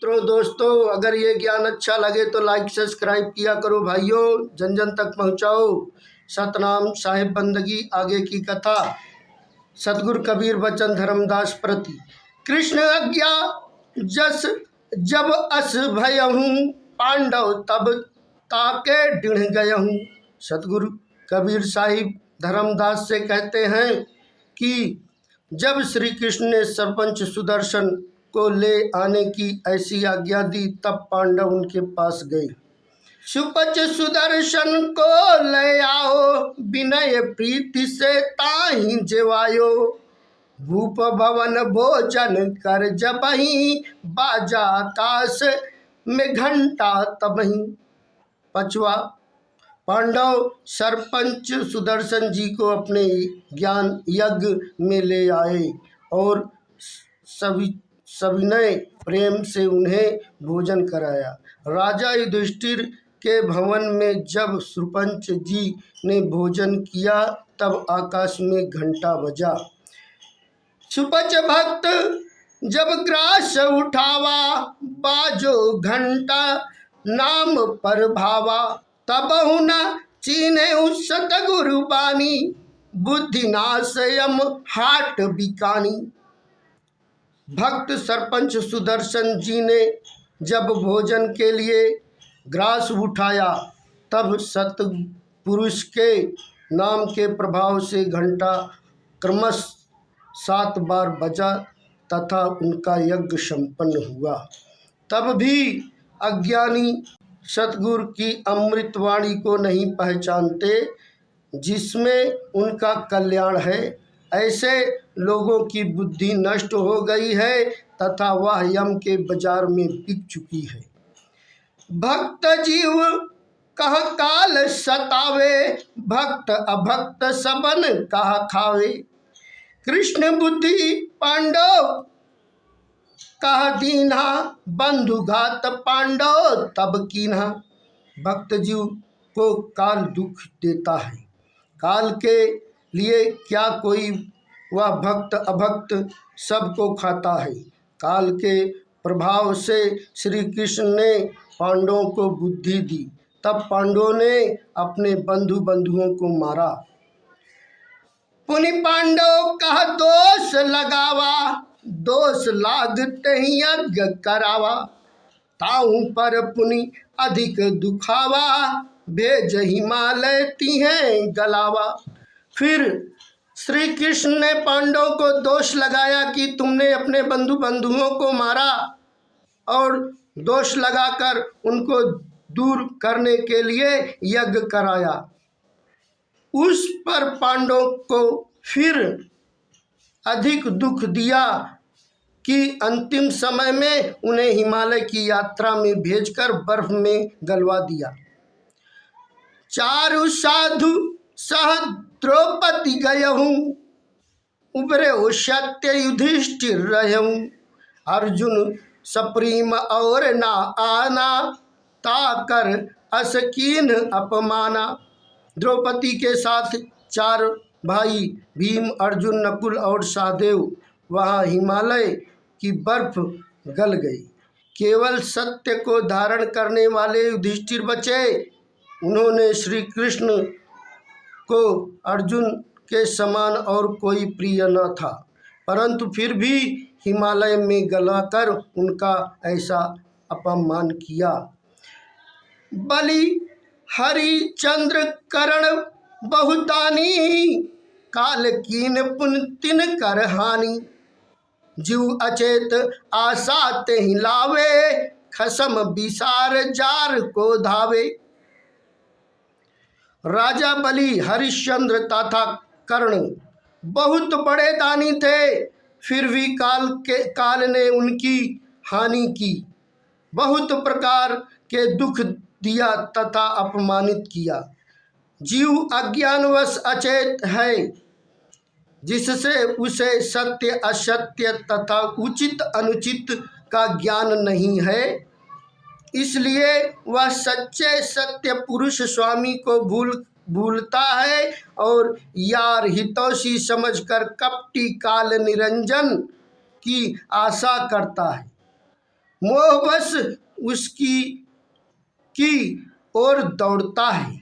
मित्रों, दोस्तों, अगर ये ज्ञान अच्छा लगे तो लाइक सब्सक्राइब किया करो भाइयों, जन जन तक पहुँचाओ सतनाम साहिब बंदगी। आगे की कथा। सतगुरु कबीर बचन धर्मदास प्रति। कृष्ण आज्ञा जस जब अस भयहूँ, पांडव तब ताके डिढ़ गयहूँ। सतगुरु कबीर साहिब धर्मदास से कहते हैं कि जब श्री कृष्ण ने सरपंच सुदर्शन को ले आने की ऐसी आज्ञा दी, तब पांडव उनके पास गए। सुपच सुदर्शन को ले आओ, विनय प्रीति से ताहि जेवायो। भूप भवन भोजन कर जबहि, बाजा आकाश में घंटा तबहि। पचवा, पांडव सरपंच सुदर्शन जी को अपने ज्ञान यज्ञ में ले आए और सविनय प्रेम से उन्हें भोजन कराया। राजा युधिष्ठिर के भवन में जब सरपंच जी ने भोजन किया, तब आकाश में घंटा बजा। सुपच भक्त जब ग्रास उठावा, बाजो घंटा नाम पर भावा। तबहु न चीने सतगुरु बानी, बुद्धि नाशयम हाट बिकानी। भक्त सरपंच सुदर्शन जी ने जब भोजन के लिए ग्रास उठाया, तब सतपुरुष के नाम के प्रभाव से घंटा क्रमश 7 बार बजा तथा उनका यज्ञ संपन्न हुआ। तब भी अज्ञानी सतगुरु की अमृतवाणी को नहीं पहचानते, जिसमें उनका कल्याण है। ऐसे लोगों की बुद्धि नष्ट हो गई है तथा वह यम के बाजार में बिक चुकी है। भक्त जीव कह काल सतावे, भक्त अभक्त सबन कहा खावे। कृष्ण बुद्धि पांडव कह दीन्हा, बंधु घात पांडव तब कीन्हा। भक्त जीव को काल दुख देता है, काल के लिए क्या कोई, वह भक्त अभक्त सबको खाता है। काल के प्रभाव से श्री कृष्ण ने पांडवों को बुद्धि दी, तब पांडवों ने अपने बंधुओं को मारा। पुनि पांडव कहा दोष लगावा, दोष लागते ही यज्ञ करावा। ताऊ पर पुनि अधिक दुखावा, भेज हिमालय तीहें गलावा। फिर श्री कृष्ण ने पांडवों को दोष लगाया कि तुमने अपने बंधुओं को मारा, और दोष लगाकर उनको दूर करने के लिए यज्ञ कराया। उस पर पांडवों को फिर अधिक दुख दिया कि अंतिम समय में उन्हें हिमालय की यात्रा में भेजकर बर्फ में गलवा दिया। चारु साधु सह द्रौपदी गयहूँ, उबरे हो सत्य युधिष्ठिर रहूँ। अर्जुन सप्रीम और ना आना, ताकर असकीन अपमाना। द्रौपदी के साथ 4 भाई भीम, अर्जुन, नकुल और सहदेव वहाँ हिमालय की बर्फ गल गई। केवल सत्य को धारण करने वाले युधिष्ठिर बचे। उन्होंने श्री कृष्ण को अर्जुन के समान और कोई प्रिय न था, परंतु फिर भी हिमालय में गलाकर उनका ऐसा अपमान किया। बलि हरिचंद्र करण बहुदानी, काल कीन पुन तिन कर हानि। जीव अचेत आशा ते ही लावे, खसम विसार जार को धावे। राजा बलि, हरिश्चंद्र तथा कर्ण बहुत बड़े दानी थे, फिर भी काल ने उनकी हानि की, बहुत प्रकार के दुख दिया तथा अपमानित किया। जीव अज्ञानवश अचेत है, जिससे उसे सत्य असत्य तथा उचित अनुचित का ज्ञान नहीं है, इसलिए वह सच्चे सत्य पुरुष स्वामी को भूलता है और यार हितौषी समझकर कपटी काल निरंजन की आशा करता है। मोहवश उसकी की ओर दौड़ता है।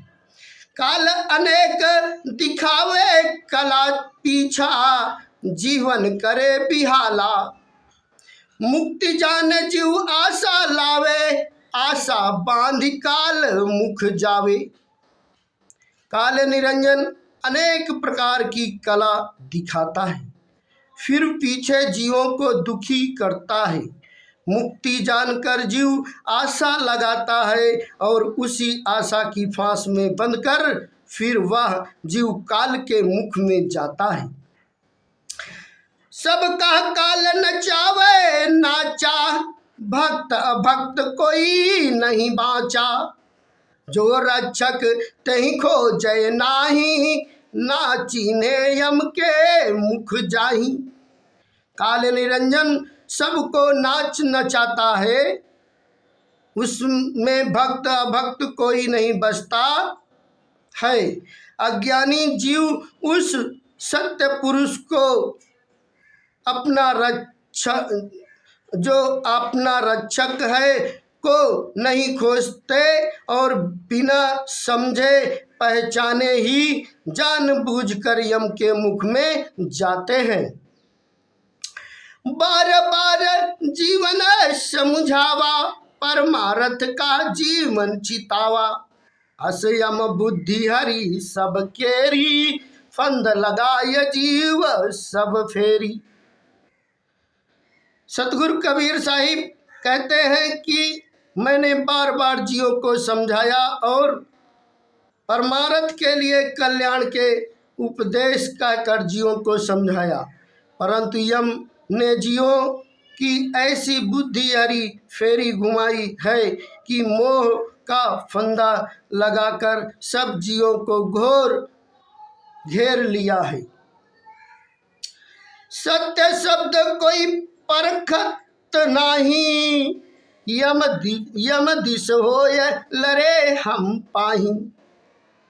काल अनेक दिखावे कला पीछा, जीवन करे बिहाला। मुक्ति जान जीव आशा लावे, आशा बांध काल मुख जावे। काल निरंजन अनेक प्रकार की कला दिखाता है, फिर पीछे जीवों को दुखी करता है। मुक्ति जानकर जीव आशा लगाता है और उसी आशा की फांस में बंधकर फिर वह जीव काल के मुख में जाता है। सबका काल नचावे नाचा, भक्त अभक्त कोई नहीं बाँचा। जो रक्षक तहि खोजै नाही, ना चीन्हे यम के मुख जाहि। काल निरंजन सबको नाच नचाता है, उसमें भक्त अभक्त कोई नहीं बचता है। अज्ञानी जीव उस सत्य पुरुष को अपना रक्षक है को नहीं खोजते और बिना समझे पहचाने ही जानबूझकर यम के मुख में जाते हैं। बार बार जीवन समझावा, परमार्थ का जीवन चितावा। अस यम बुद्धि हरि सब केरी, फंद लगाय जीव सब फेरी। सतगुरु कबीर साहिब कहते हैं कि मैंने बार बार जीवों को समझाया और परमार्थ के लिए कल्याण के उपदेश कहकर जीवों को समझाया, परंतु यम ने जीवों की ऐसी बुद्धि हरी फेरी घुमाई है कि मोह का फंदा लगाकर सब जीवों को घोर घेर लिया है। सत्य शब्द कोई परखत नाही, यम दिस होय लरे हम पाही।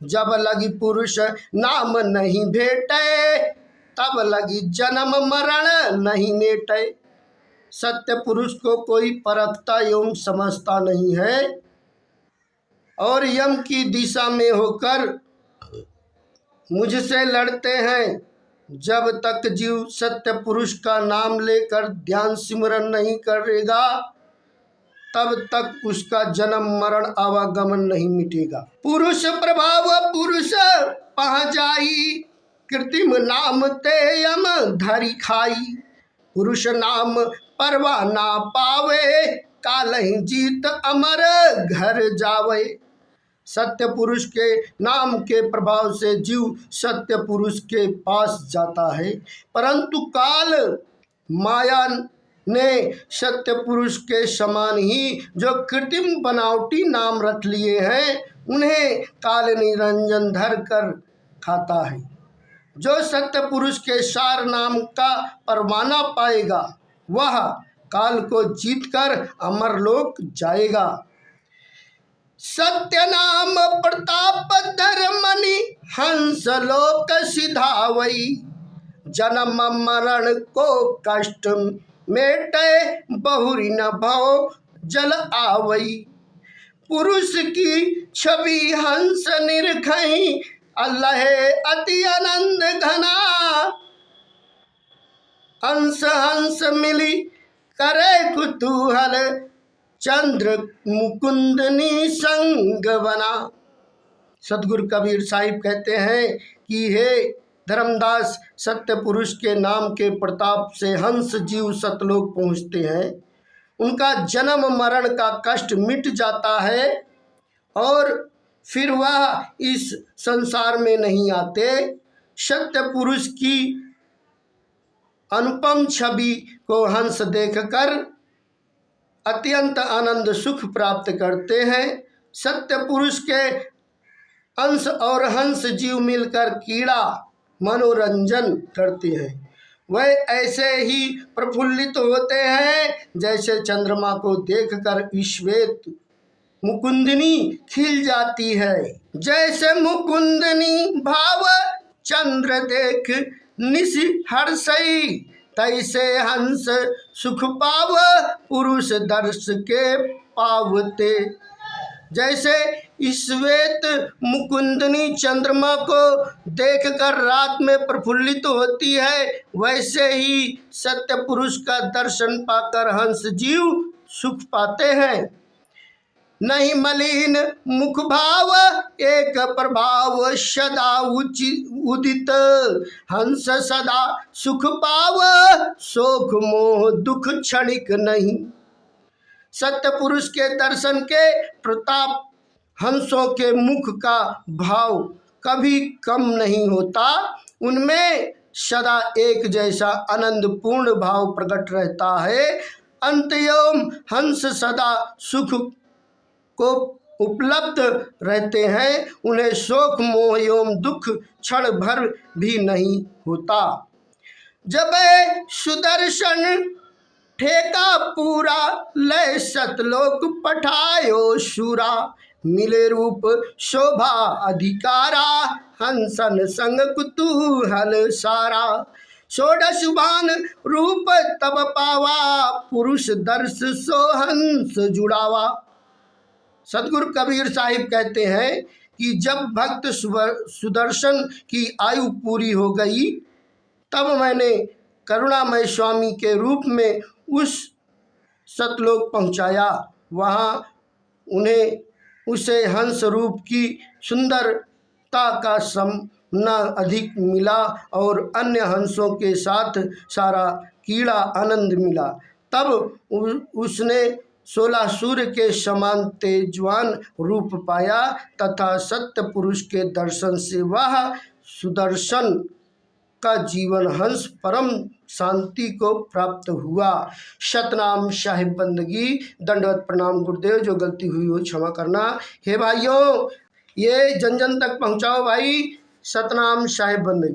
जब लगी पुरुष नाम नहीं भेटे, तब लगी जन्म मरण नहीं मेटे। सत्य पुरुष को कोई परखता एवं समझता नहीं है और यम की दिशा में होकर मुझसे लड़ते हैं। जब तक जीव सत्य पुरुष का नाम लेकर ध्यान सिमरन नहीं करेगा, तब तक उसका जन्म मरण आवागमन नहीं मिटेगा। पुरुष प्रभाव पुरुष पह जाई, कृत्रिम नाम ते यम धरी खाई। पुरुष नाम परवा ना पावे, कालहि जीत अमर घर जावे। सत्य पुरुष के नाम के प्रभाव से जीव सत्य पुरुष के पास जाता है, परंतु काल माया ने सत्य पुरुष के समान ही जो कृत्रिम बनावटी नाम रख लिए हैं, उन्हें काल निरंजन धर कर खाता है। जो सत्य पुरुष के सार नाम का परवाना पाएगा, वह काल को जीतकर अमरलोक जाएगा। सत्य नाम प्रताप धर्मनि, हंस लोक सिधावई। जन्म मरण को कष्ट मेटे, बहुरी न भव जल आवई। पुरुष की छवि हंस निरखई, अल्लाह अति आनंद घना। हंस हंस मिली करे कुतूहल, चंद्र मुकुंदनी संग बना। सतगुरु कबीर साहिब कहते हैं कि हे धर्मदास, सत्य पुरुष के नाम के प्रताप से हंस जीव सतलोक पहुँचते हैं। उनका जन्म मरण का कष्ट मिट जाता है और फिर वह इस संसार में नहीं आते। सत्य पुरुष की अनुपम छवि को हंस देखकर अत्यंत आनंद सुख प्राप्त करते हैं। सत्य पुरुष के अंश और हंस जीव मिलकर कीड़ा मनोरंजन करते हैं। वह ऐसे ही प्रफुल्लित होते हैं जैसे चंद्रमा को देखकर श्वेत मुकुंदनी खिल जाती है। जैसे मुकुंदनी भाव चंद्र देख निशि हर्षई, तैसे हंस सुख पाव पुरुष दर्श के पावते। जैसे श्वेत मुकुंदनी चंद्रमा को देखकर रात में प्रफुल्लित होती है, वैसे ही सत्य पुरुष का दर्शन पाकर हंस जीव सुख पाते हैं। नहीं मलिन मुख भाव एक प्रभाव सदा उदित, हंस सदा सुख पाव शोक मोह दुख क्षणिक नहीं। सत्य पुरुष के दर्शन के प्रताप हंसों के मुख का भाव कभी कम नहीं होता, उनमें सदा एक जैसा आनंद पूर्ण भाव प्रकट रहता है। अंतयोम हंस सदा सुख को उपलब्ध रहते हैं, उन्हें शोक मोह एवं दुख क्षण भर भी नहीं होता। जब सुदर्शन ठेका पूरा लय सतलोक पठायो शूरा, मिले रूप शोभा अधिकारा हंसन संग कुतूहल सारा। षोडश बान रूप तब पावा पुरुष दर्श सो हंस जुड़ावा। सतगुरु कबीर साहिब कहते हैं कि जब भक्त सुदर्शन की आयु पूरी हो गई, तब मैंने करुणामय स्वामी के रूप में उस सतलोक पहुंचाया। वहाँ उन्हें उसे हंस रूप की सुंदरता का सामना अधिक मिला और अन्य हंसों के साथ सारा कीड़ा आनंद मिला। तब उसने 16 सूर्य के समान तेजवान रूप पाया तथा सत्य पुरुष के दर्शन से वह सुदर्शन का जीवन हंस परम शांति को प्राप्त हुआ। सतनाम साहिब बंदगी, दंडवत प्रणाम गुरुदेव, जो गलती हुई हो क्षमा करना। हे भाइयों, ये जन जन तक पहुँचाओ भाई। सतनाम साहिब बंदगी।